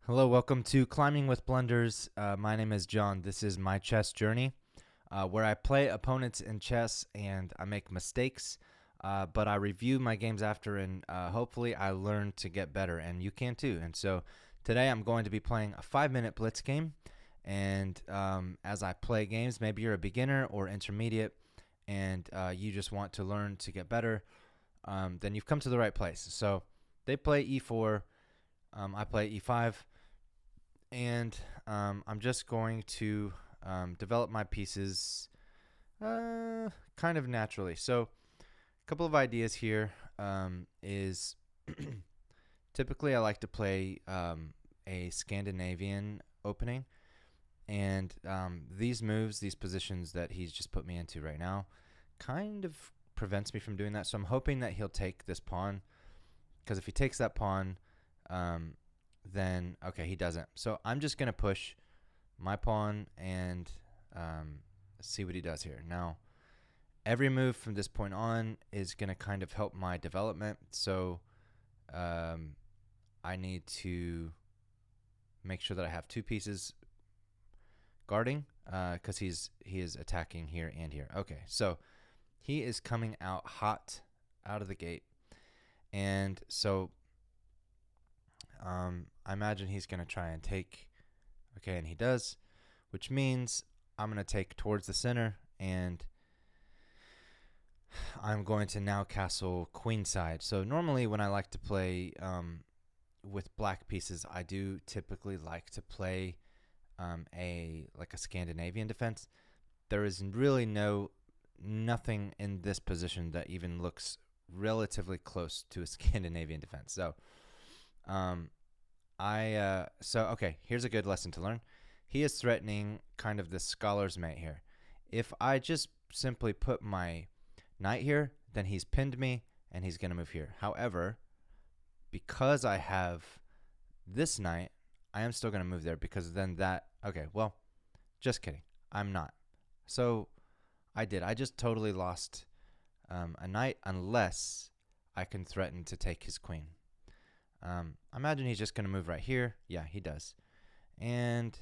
Hello, welcome to Climbing with Blunders. My name is John. This is my chess journey, where I play opponents in chess and I make mistakes, but I review my games after, and hopefully I learn to get better, and you can too. And so today I'm going to be playing a 5-minute blitz game, and as I play games, maybe you're a beginner or intermediate, and you just want to learn to get better, then you've come to the right place. So they play e4, I play e5, and I'm just going to develop my pieces kind of naturally. So, a couple of ideas here is typically I like to play a Scandinavian opening, and these moves, these positions that he's just put me into right now, kind of prevents me from doing that. So I'm hoping that he'll take this pawn, because if he takes that pawn, then okay, he doesn't. So I'm just gonna push my pawn and see what he does here. Now, every move from this point on is gonna kind of help my development. So I need to make sure that I have two pieces guarding, because he is attacking here and here. Okay, so he is coming out hot out of the gate, and so I imagine he's going to try and take. Okay, and he does, which means I'm going to take towards the center, and I'm going to now castle queenside. So normally when I like to play with black pieces, I do typically like to play a Scandinavian defense. There is really nothing in this position that even looks relatively close to a Scandinavian defense. So um, okay, here's a good lesson to learn. He is threatening kind of the scholar's mate here. If I just simply put my knight here, then he's pinned me and he's going to move here. However, because I have this knight, I am still going to move there, because then that, okay, well, just kidding. I'm not. So I did. I just totally lost a knight unless I can threaten to take his queen. I imagine he's just going to move right here. Yeah, he does. And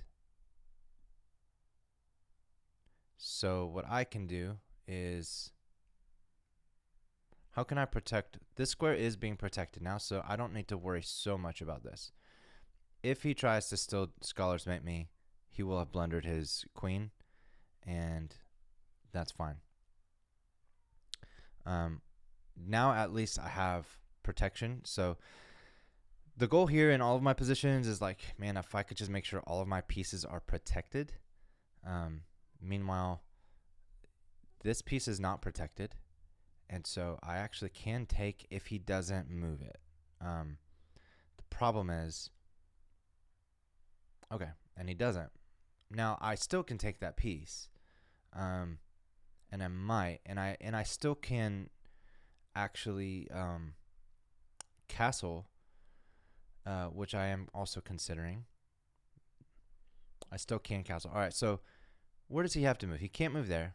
so what I can do is, how can I protect? This square is being protected now, so I don't need to worry so much about this. If he tries to still scholars mate me, he will have blundered his queen, and that's fine. Now at least I have protection. So the goal here in all of my positions is like, man, if I could just make sure all of my pieces are protected. Meanwhile, this piece is not protected, and so I actually can take if he doesn't move it. The problem is, okay, and he doesn't. Now I still can take that piece, and I might, and I still can actually castle, which I am also considering. I still can castle. All right, so where does he have to move? He can't move there.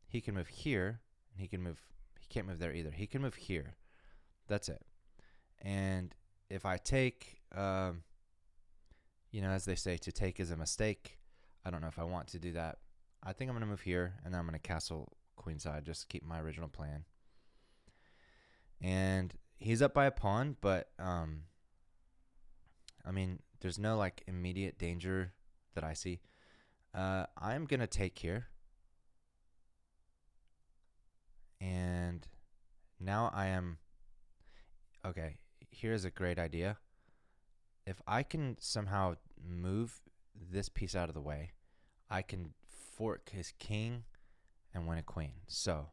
He can move here, and he can move. He can't move there either. He can move here. That's it. And if I take, as they say, to take is a mistake. I don't know if I want to do that. I think I'm going to move here, and then I'm going to castle queenside, just to keep my original plan. And he's up by a pawn, but I mean, there's no like immediate danger that I see. I'm going to take here. And now I am, okay, here's a great idea. If I can somehow move this piece out of the way, I can fork his king and win a queen. So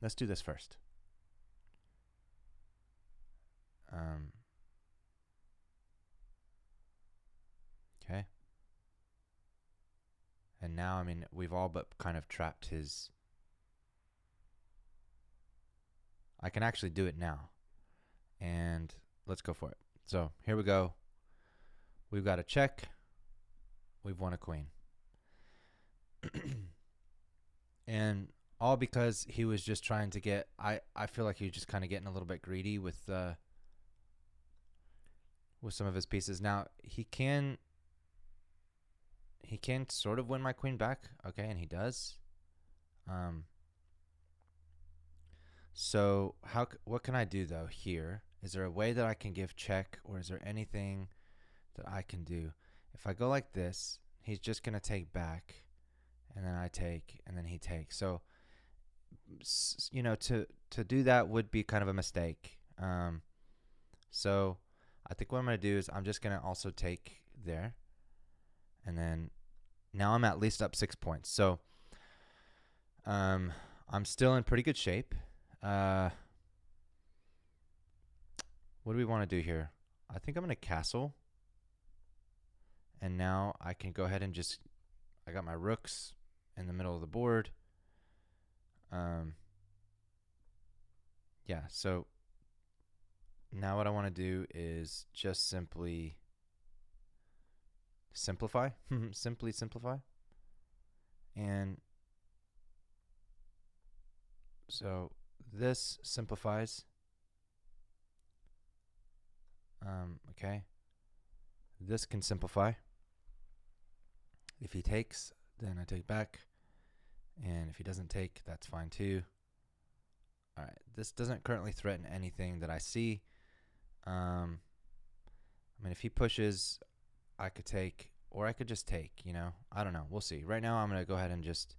let's do this first. Okay. And now, I mean, we've all but kind of trapped his. I can actually do it now. And let's go for it. So here we go. We've got a check. We've won a queen. And all because he was just trying to get. I feel like he was just kind of getting a little bit greedy with with some of his pieces. Now he can sort of win my queen back. Okay, and he does. So what can I do though here? Is there a way that I can give check, or is there anything that I can do? If I go like this, he's just going to take back, and then I take, and then he takes. So, you know, to do that would be kind of a mistake. So I think what I'm going to do is I'm just going to also take there, and then now I'm at least up 6 points. So I'm still in pretty good shape. What do we want to do here? I think I'm going to castle. And now I can go ahead and just, I got my rooks in the middle of the board. Yeah, so now what I want to do is just simply simplify. Simply simplify. And so this simplifies. Okay. This can simplify. If he takes, then I take back. And if he doesn't take, that's fine too. All right. This doesn't currently threaten anything that I see. I mean, if he pushes, I could take, or I could just take, you know. I don't know. We'll see. Right now, I'm going to go ahead and just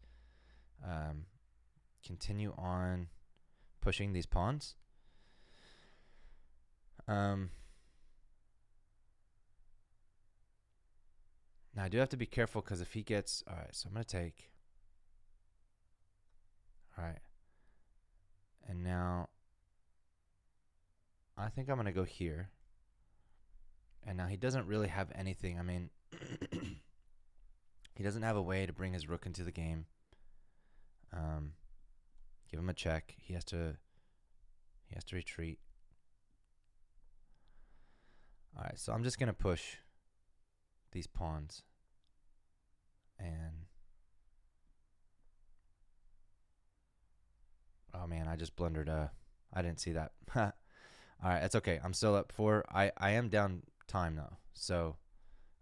continue on pushing these pawns. Now, I do have to be careful because if he gets... All right, so I'm going to take. All right. And now, I think I'm going to go here. And now he doesn't really have anything. I mean, he doesn't have a way to bring his rook into the game. Give him a check. He has to retreat. All right, so I'm just going to push these pawns. And oh man, I just blundered. I didn't see that. All right, that's okay. I'm still up 4. I am down time though, so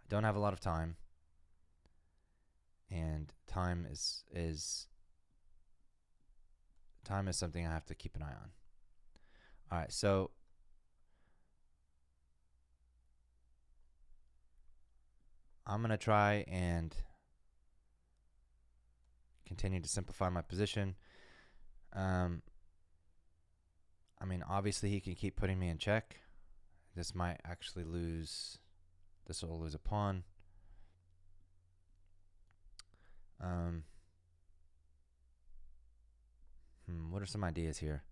I don't have a lot of time. And time is something I have to keep an eye on. All right, so I'm going to try and continue to simplify my position. I mean, obviously he can keep putting me in check. This might actually lose. This will lose a pawn. What are some ideas here?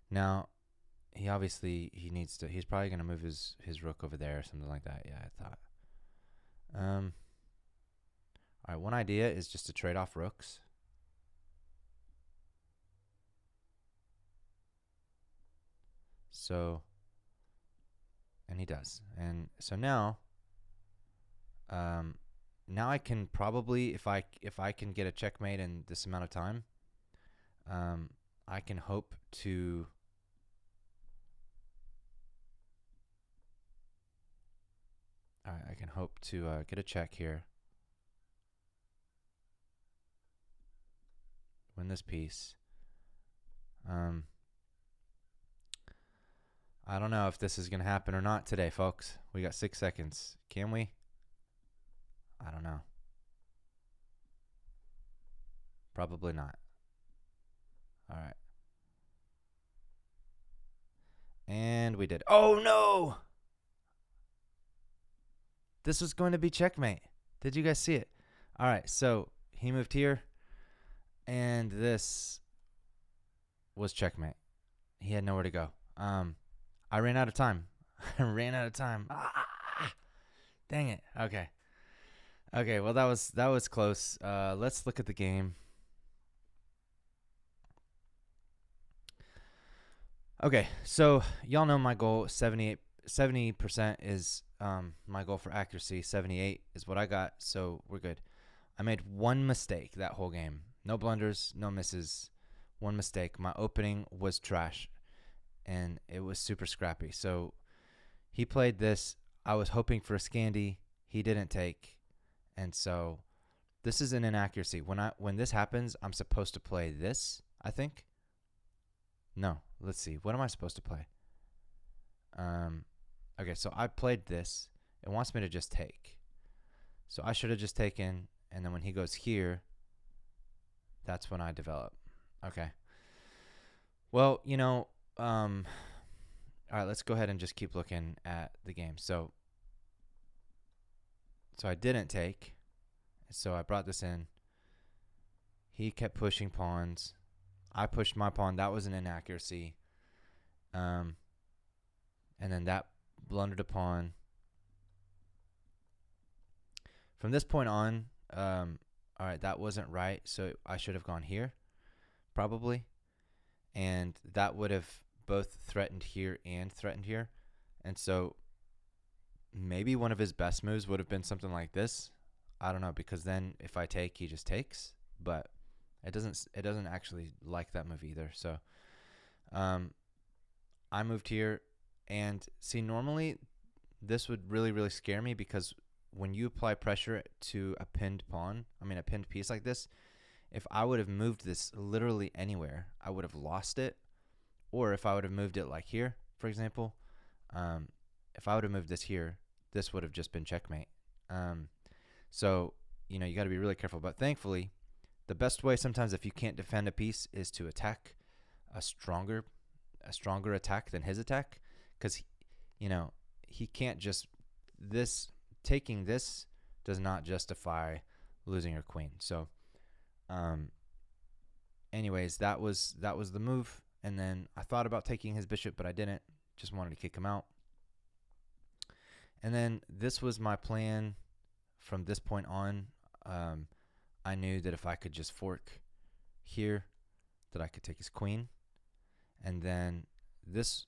Now, he obviously, he's probably going to move his rook over there or something like that. Yeah, I thought. All right, one idea is just to trade off rooks. So, and he does. And so now, now I can probably, if I can get a checkmate in this amount of time, I can hope to I can hope to get a check here, win this piece. I don't know if this is going to happen or not today, folks. We got 6 seconds. Can we? I don't know. Probably not. All right. And we did. Oh, no! This was going to be checkmate. Did you guys see it? All right, so he moved here, and this was checkmate. He had nowhere to go. I ran out of time. I ran out of time. Dang it. Okay. Okay, well, that was close. Let's look at the game. Okay, so y'all know my goal, 78 70% is my goal for accuracy. 78 is what I got, so we're good. I made one mistake that whole game. No blunders, no misses. One mistake. My opening was trash, and it was super scrappy. So he played this. I was hoping for a Scandi. He didn't take, and so this is an inaccuracy. When this happens, I'm supposed to play this, I think. No, let's see. What am I supposed to play? Okay, so I played this. It wants me to just take. So I should have just taken, and then when he goes here, that's when I develop. Okay. Well, all right, let's go ahead and just keep looking at the game. So I didn't take. So I brought this in. He kept pushing pawns. I pushed my pawn. That was an inaccuracy. And then that blundered a pawn. From this point on, all right, that wasn't right. So I should have gone here, probably. And that would have both threatened here and threatened here. And so maybe one of his best moves would have been something like this. I don't know, because then if I take, he just takes. But it doesn't actually like that move either. So I moved here, and see, normally this would really, really scare me, because when you apply pressure to a pinned a pinned piece like this, if I would have moved this literally anywhere, I would have lost it. Or if I would have moved it like here, for example, if I would have moved this here, this would have just been checkmate. So, you got to be really careful. But thankfully, the best way sometimes if you can't defend a piece is to attack a stronger attack than his attack, because, he can't just, taking this does not justify losing your queen. So, anyways, that was the move. And then I thought about taking his bishop, but I didn't. Just wanted to kick him out. And then this was my plan from this point on. I knew that if I could just fork here, that I could take his queen. And then this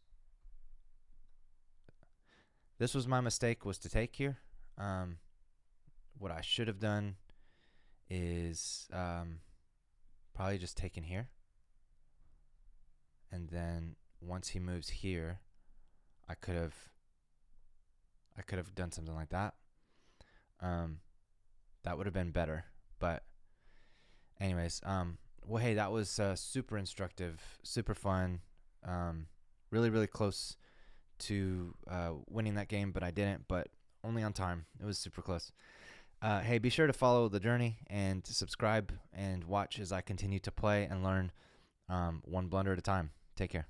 was my mistake, was to take here. What I should have done is probably just taken here. And then once he moves here, I could have done something like that. That would have been better. But anyways, well, hey, that was super instructive, super fun. Really, really close to winning that game, but I didn't, but only on time. It was super close. Hey, be sure to follow the journey and to subscribe and watch as I continue to play and learn one blunder at a time. Take care.